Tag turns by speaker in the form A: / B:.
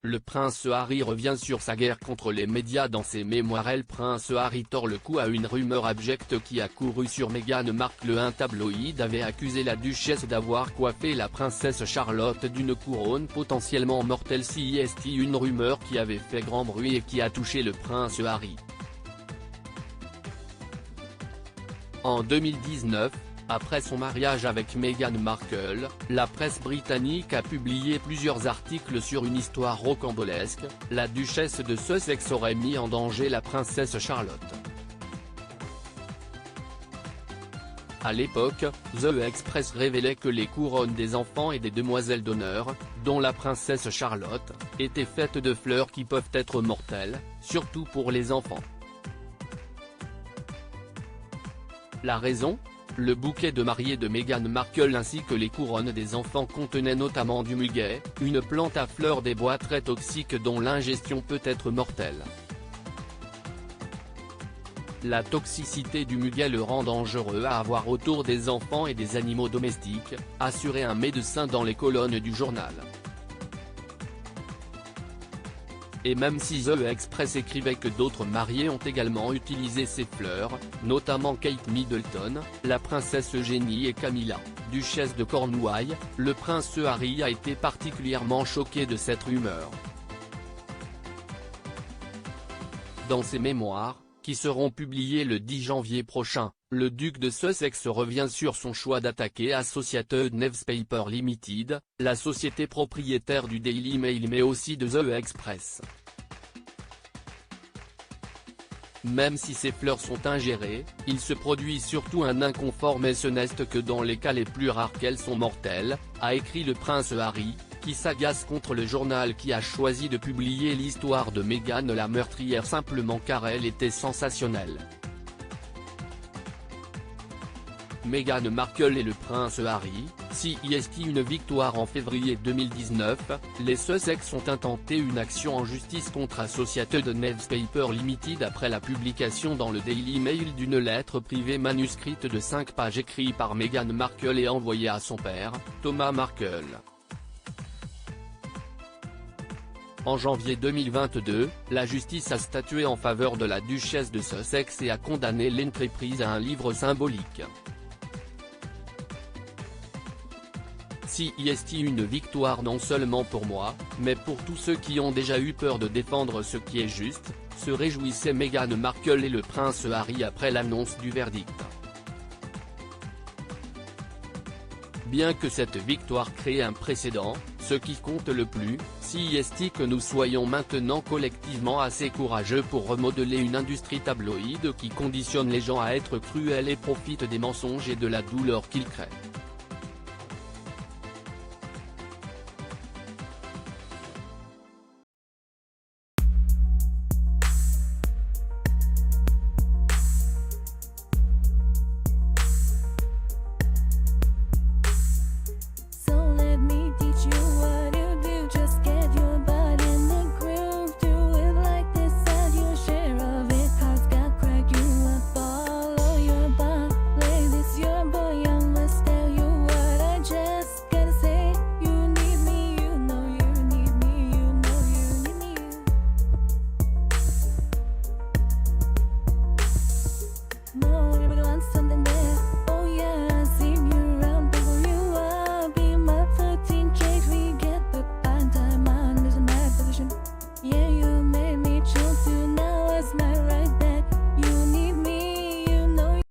A: le prince Harry revient sur sa guerre contre les médias dans ses mémoires. Le prince Harry tord le cou à une rumeur abjecte qui a couru sur Meghan Markle. Un tabloïd avait accusé la duchesse d'avoir coiffé la princesse Charlotte d'une couronne potentiellement mortelle. C'est une rumeur qui avait fait grand bruit et qui a touché le prince Harry. En 2019, après son mariage avec Meghan Markle, la presse britannique a publié plusieurs articles sur une histoire rocambolesque. La duchesse de Sussex aurait mis en danger la princesse Charlotte. À l'époque, The Express révélait que les couronnes des enfants et des demoiselles d'honneur, dont la princesse Charlotte, étaient faites de fleurs qui peuvent être mortelles, surtout pour les enfants. La raison ? Le bouquet de mariée de Meghan Markle ainsi que les couronnes des enfants contenaient notamment du muguet, une plante à fleurs des bois très toxique dont l'ingestion peut être mortelle. La toxicité du muguet le rend dangereux à avoir autour des enfants et des animaux domestiques, assurait un médecin dans les colonnes du journal. Et même si The Express écrivait que d'autres mariés ont également utilisé ces fleurs, notamment Kate Middleton, la princesse Eugénie et Camilla, duchesse de Cornouailles, le prince Harry a été particulièrement choqué de cette rumeur. Dans ses mémoires, qui seront publiés le 10 janvier prochain, le duc de Sussex revient sur son choix d'attaquer Associated Newspaper Limited, la société propriétaire du Daily Mail mais aussi de The Express. Même si ces fleurs sont ingérées, il se produit surtout un inconfort mais ce n'est que dans les cas les plus rares qu'elles sont mortelles, a écrit le prince Harry, qui s'agace contre le journal qui a choisi de publier l'histoire de Meghan la meurtrière simplement car elle était sensationnelle. Meghan Markle et le prince Harry, c'est une victoire en février 2019, les Sussex ont intenté une action en justice contre Associated Newspaper Limited après la publication dans le Daily Mail d'une lettre privée manuscrite de 5 pages écrite par Meghan Markle et envoyée à son père, Thomas Markle. En janvier 2022, la justice a statué en faveur de la duchesse de Sussex et a condamné l'entreprise à un livre symbolique. C'est une victoire non seulement pour moi, mais pour tous ceux qui ont déjà eu peur de défendre ce qui est juste, se réjouissaient Meghan Markle et le prince Harry après l'annonce du verdict. Bien que cette victoire crée un précédent, ce qui compte le plus, c'est que nous soyons maintenant collectivement assez courageux pour remodeler une industrie tabloïde qui conditionne les gens à être cruels et profite des mensonges et de la douleur qu'ils créent.